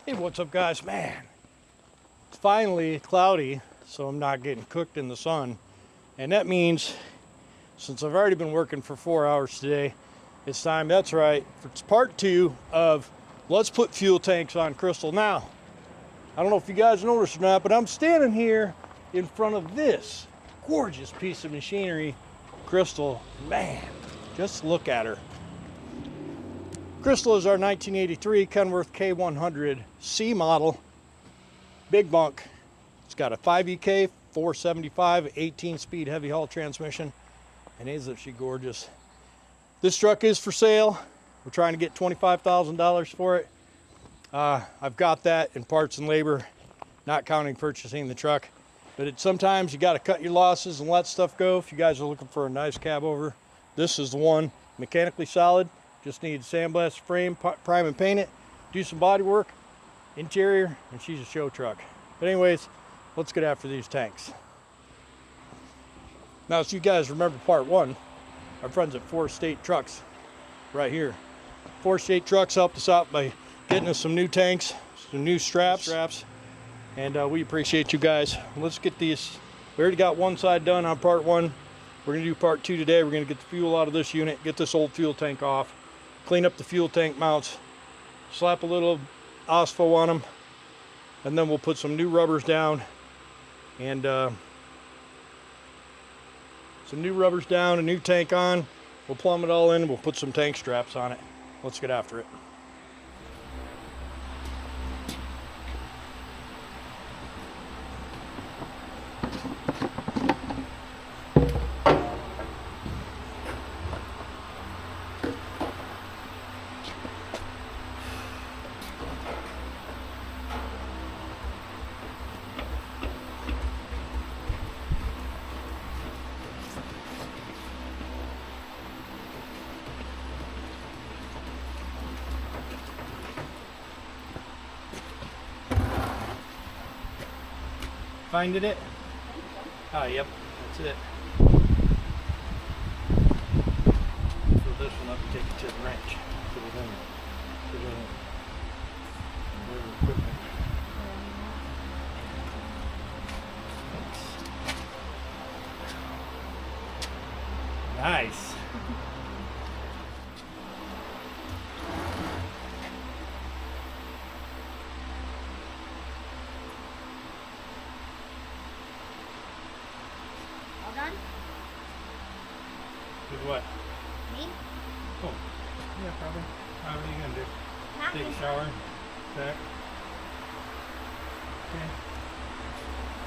Hey, what's up guys? Man, it's finally cloudy, so I'm not getting cooked in the sun. And that means, since I've already been working for 4 hours today, it's time, that's right, it's part 2 of let's put fuel tanks on Krystal. Now, I don't know if you guys noticed or not, but I'm standing here in front of this gorgeous piece of machinery, Krystal. Man, just look at her. Krystal is our 1983 Kenworth K100C model, big bunk. It's got a 5EK, 475, 18-speed heavy haul transmission, and isn't she gorgeous? This truck is for sale. We're trying to get $25,000 for it. I've got that in parts and labor, not counting purchasing the truck. But sometimes you got to cut your losses and let stuff go. If you guys are looking for a nice Cabover, this is the one. Mechanically solid. Just need to sandblast the frame, prime and paint it, do some body work, interior, and she's a show truck. But anyways, let's get after these tanks. Now, as you guys remember part 1, our friends at Forest State Trucks, right here. Forest State Trucks helped us out by getting us some new tanks, some new straps, and we appreciate you guys. Let's get these. We already got one side done on part 1. We're gonna do part 2 today. We're gonna get the fuel out of this unit, get this old fuel tank off, clean up the fuel tank mounts, slap a little OSFO on them, and then we'll put some new rubbers down, and a new tank on. We'll plumb it all in, we'll put some tank straps on it. Let's get after it. Finded it? Oh, yep, that's it. Fill this one up and take it to the wrench. Put it in equipment. Nice. Done? With what? Me? Oh, yeah, probably. What are you gonna do? Nothing. Take a shower, back. Okay.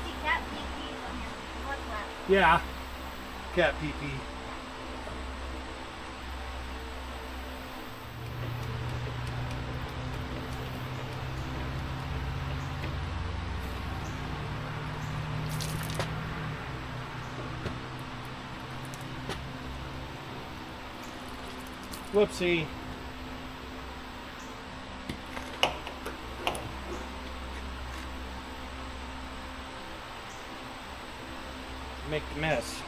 See cat pee on your foot flap. Yeah. Cat pee-pee. Whoopsie. Make the mess.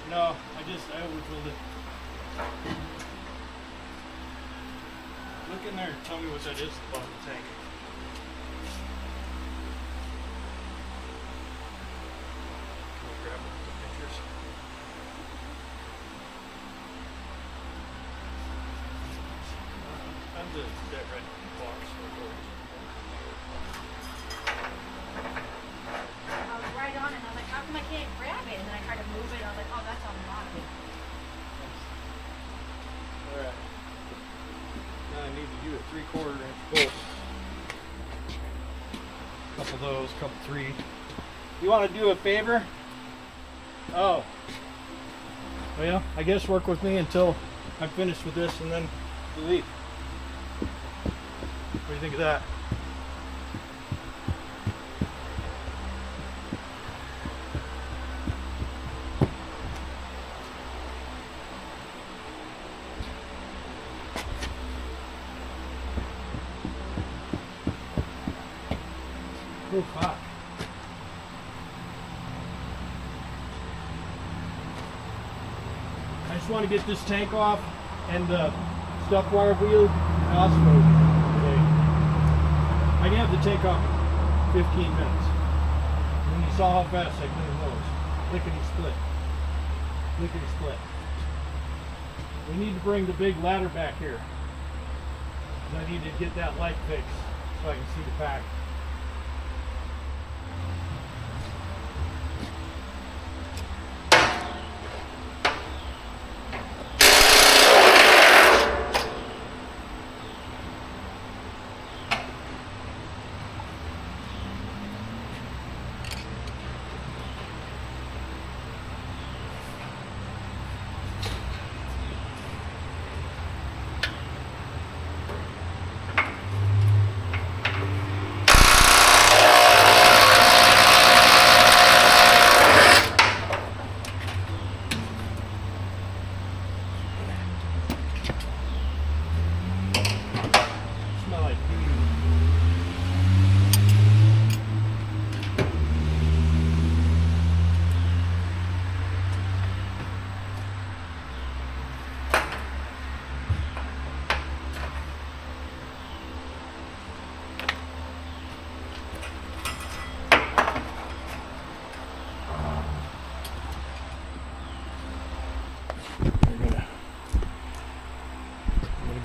No, I overfilled it. Look in there and tell me what that is at the bottom of the tank. Can you grab the pictures? I'm the dead red box. do a 3/4 inch bolt. Couple of those, couple 3. You want to do a favor? Oh. Well, I guess work with me until I'm finished with this and then delete. What do you think of that? Oh, fuck. I just want to get this tank off and the stuff wire wheel osmo today. I can have the tank off in 15 minutes. And you saw how fast I cleaned those. Lickety split. Lickety split. We need to bring the big ladder back here. I need to get that light fixed so I can see the pack.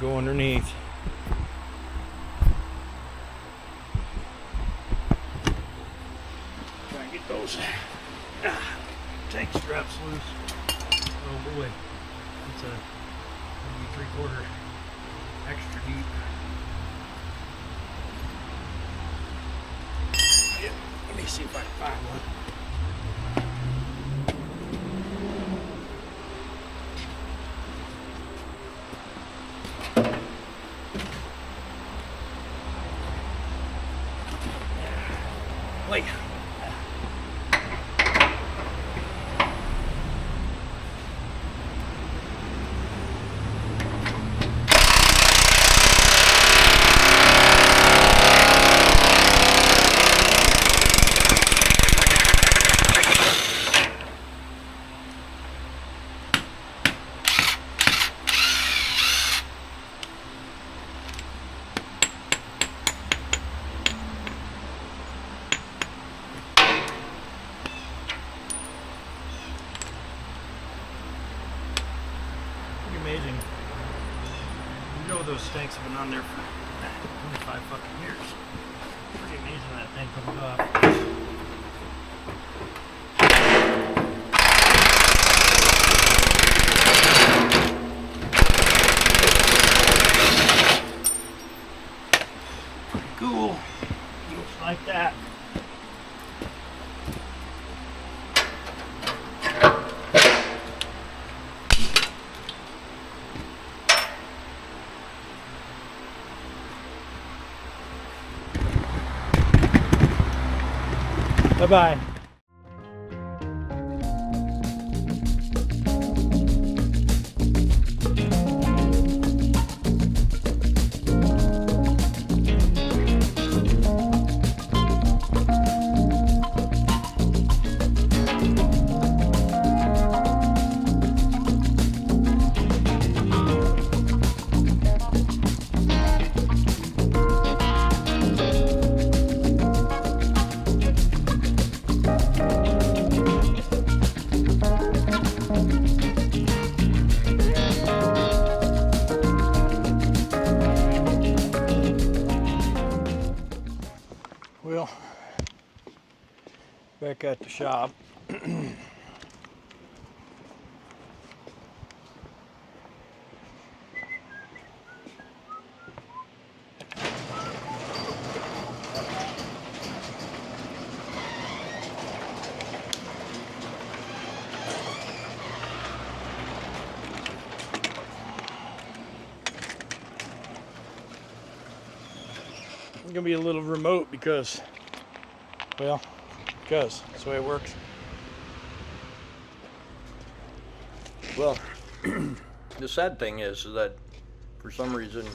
Go underneath. Try and get those tank straps loose. Oh boy, it's a maybe 3/4 extra deep. Yeah, let me see if I can find one. Wait. Amazing. You know those tanks have been on there for 25 fucking years. Pretty amazing that thing comes off. Pretty cool. Looks like that. Bye-bye. Well, back at the shop. It's gonna be a little remote because, well, that's the way it works. Well, the sad thing is that for some reason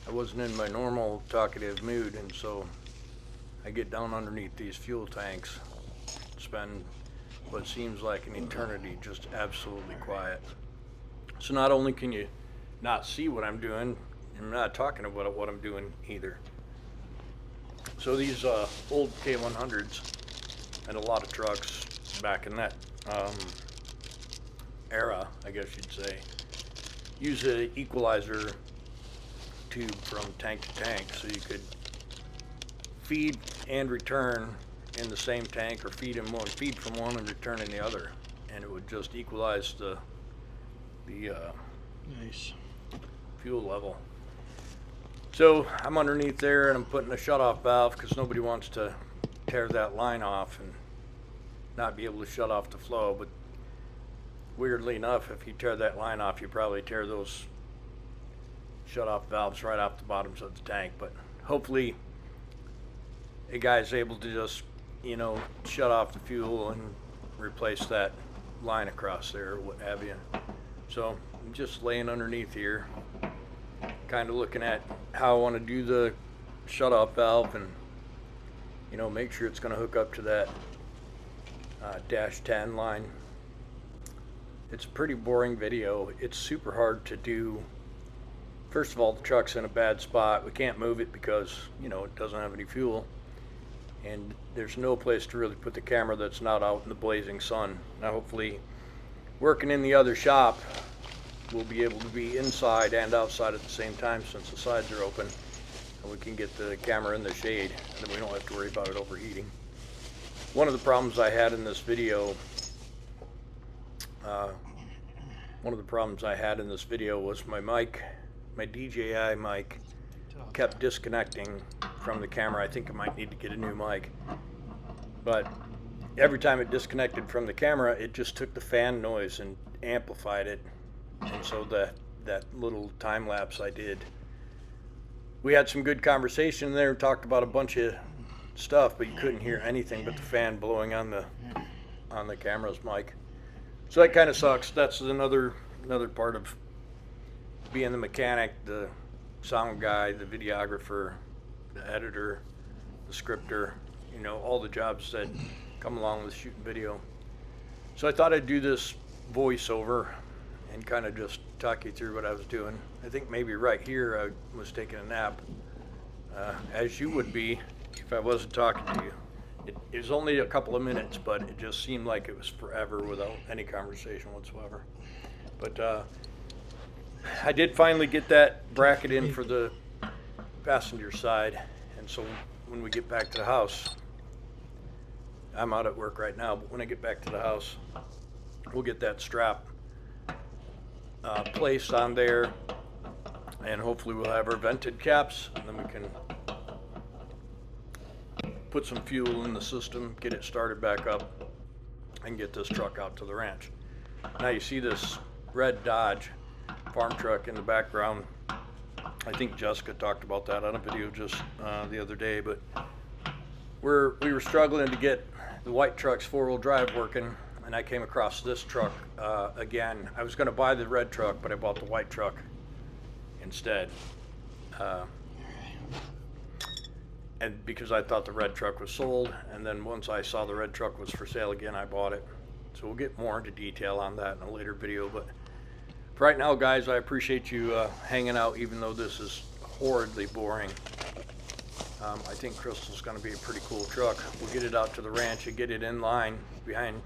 I wasn't in my normal talkative mood, and so I get down underneath these fuel tanks, spend what seems like an eternity just absolutely quiet. So not only can you not see what I'm doing, I'm not talking about what I'm doing either. So these old K100s and a lot of trucks back in that era, I guess you'd say, use an equalizer tube from tank to tank, so you could feed and return in the same tank, or feed from one and return in the other, and it would just equalize the Nice. fuel level. So I'm underneath there and I'm putting a shutoff valve because nobody wants to tear that line off and not be able to shut off the flow. But weirdly enough, if you tear that line off, you probably tear those shutoff valves right off the bottoms of the tank. But hopefully a guy's able to just, you know, shut off the fuel and replace that line across there or what have you. So I'm just laying underneath here, kind of looking at how I want to do the shutoff valve, and you know, make sure it's going to hook up to that dash 10 line. It's a pretty boring video. It's super hard to do. First of all, the truck's in a bad spot. We can't move it because, you know, it doesn't have any fuel, and there's no place to really put the camera that's not out in the blazing sun. Now hopefully working in the other shop, we'll be able to be inside and outside at the same time since the sides are open, and we can get the camera in the shade, and then we don't have to worry about it overheating. One of the problems I had in this video, was my mic, my DJI mic, kept disconnecting from the camera. I think I might need to get a new mic, but every time it disconnected from the camera, it just took the fan noise and amplified it. And so that little time lapse I did, we had some good conversation there, talked about a bunch of stuff, but you couldn't hear anything but the fan blowing on the camera's mic. So that kind of sucks. That's another part of being the mechanic, the sound guy, the videographer, the editor, the scripter, you know, all the jobs that come along with shooting video. So I thought I'd do this voiceover and kind of just talk you through what I was doing. I think maybe right here I was taking a nap, as you would be if I wasn't talking to you. It was only a couple of minutes, but it just seemed like it was forever without any conversation whatsoever. But I did finally get that bracket in for the passenger side, and so when we get back to the house, I'm out at work right now, but when I get back to the house, we'll get that strap placed on there, and hopefully we'll have our vented caps, and then we can put some fuel in the system, get it started back up, and get this truck out to the ranch. Now you see this red Dodge farm truck in the background. I think Jessica talked about that on a video just the other day, but we were struggling to get the white truck's four-wheel drive working, and I came across this truck again. I was going to buy the red truck, but I bought the white truck instead. And because I thought the red truck was sold, and then once I saw the red truck was for sale again, I bought it. So we'll get more into detail on that in a later video, but for right now, guys, I appreciate you hanging out, even though this is horridly boring. I think Krystal's going to be a pretty cool truck. We'll get it out to the ranch and get it in line behind.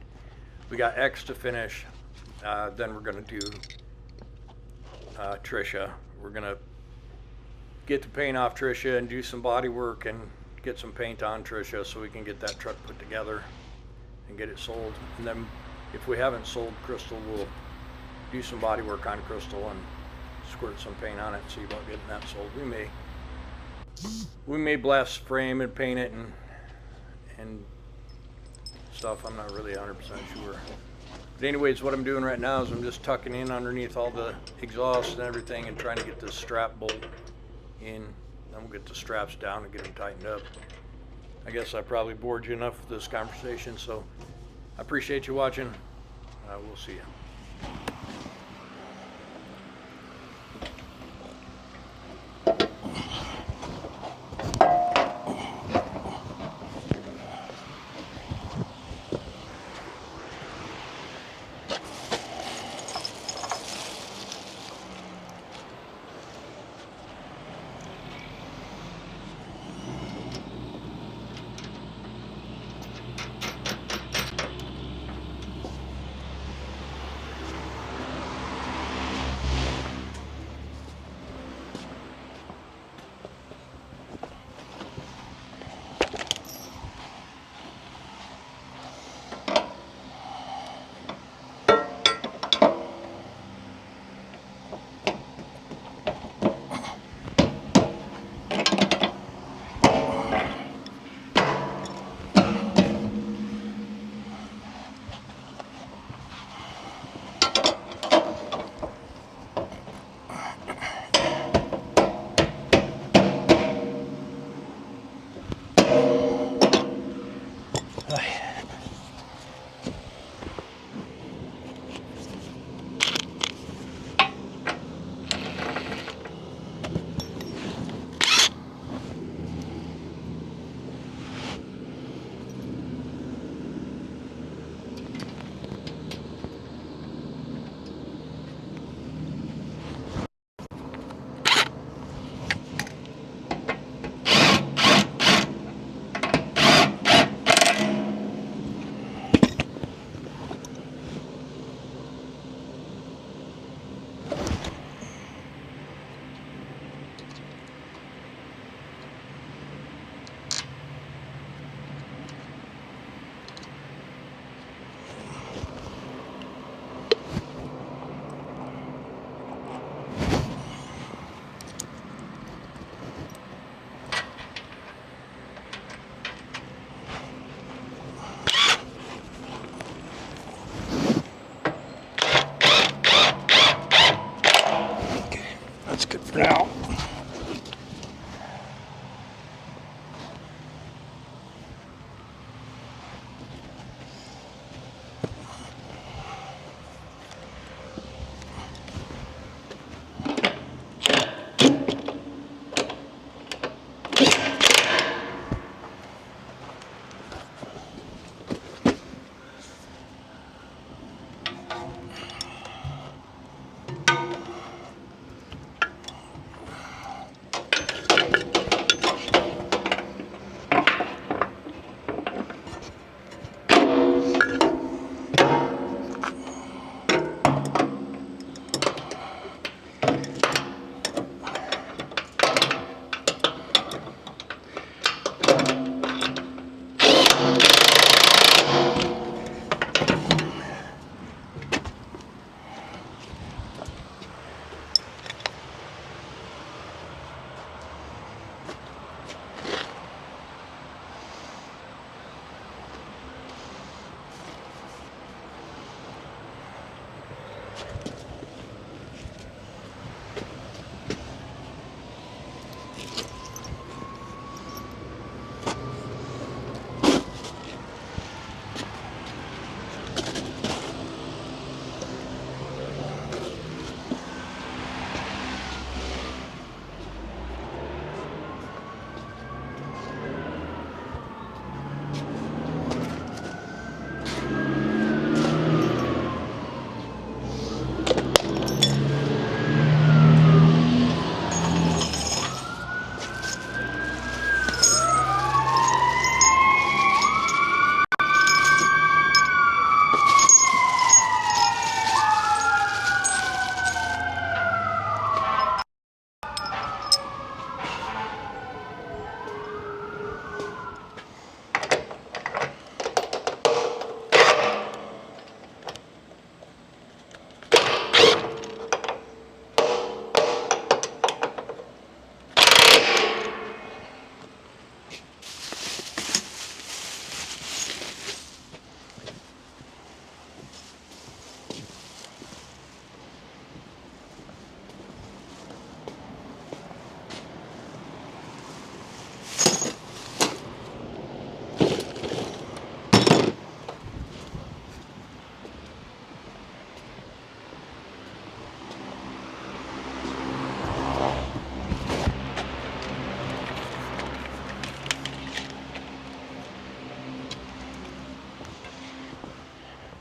We got X to finish. Then we're going to do Trisha. We're going to get the paint off Trisha and do some body work and get some paint on Trisha so we can get that truck put together and get it sold. And then if we haven't sold Krystal, we'll do some body work on Krystal and squirt some paint on it and see about getting that sold. We may blast frame and paint it and stuff. I'm not really 100% sure. But anyways, what I'm doing right now is I'm just tucking in underneath all the exhaust and everything and trying to get this strap bolt in Then we'll get the straps down and get them tightened up. I guess I probably bored you enough with this conversation, so I appreciate you watching. We'll see you.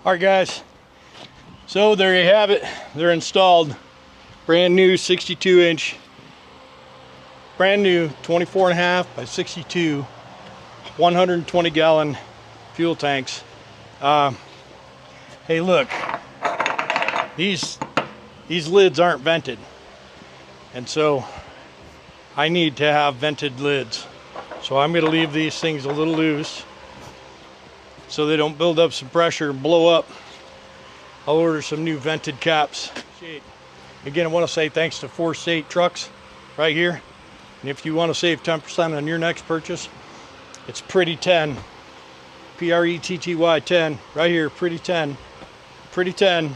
All right, guys. So there you have it. They're installed. Brand new 62-inch. Brand new 24.5 by 62, 120 gallon fuel tanks. Hey, look. These lids aren't vented. And so I need to have vented lids. So I'm going to leave these things a little loose so they don't build up some pressure and blow up. I'll order some new vented caps. Again, I want to say thanks to 4 State Trucks right here. And if you want to save 10% on your next purchase, it's Pretty 10. Pretty 10 right here, Pretty 10. Pretty 10.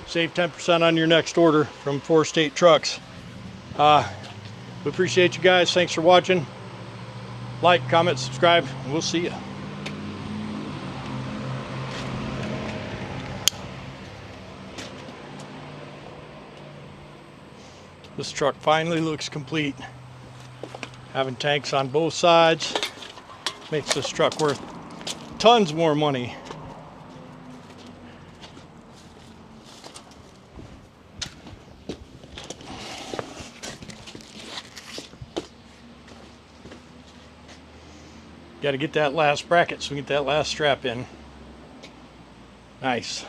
Save 10% on your next order from 4 State Trucks. We appreciate you guys. Thanks for watching. Like, comment, subscribe, and we'll see you. This truck finally looks complete. Having tanks on both sides makes this truck worth tons more money. Got to get that last bracket so we get that last strap in. Nice.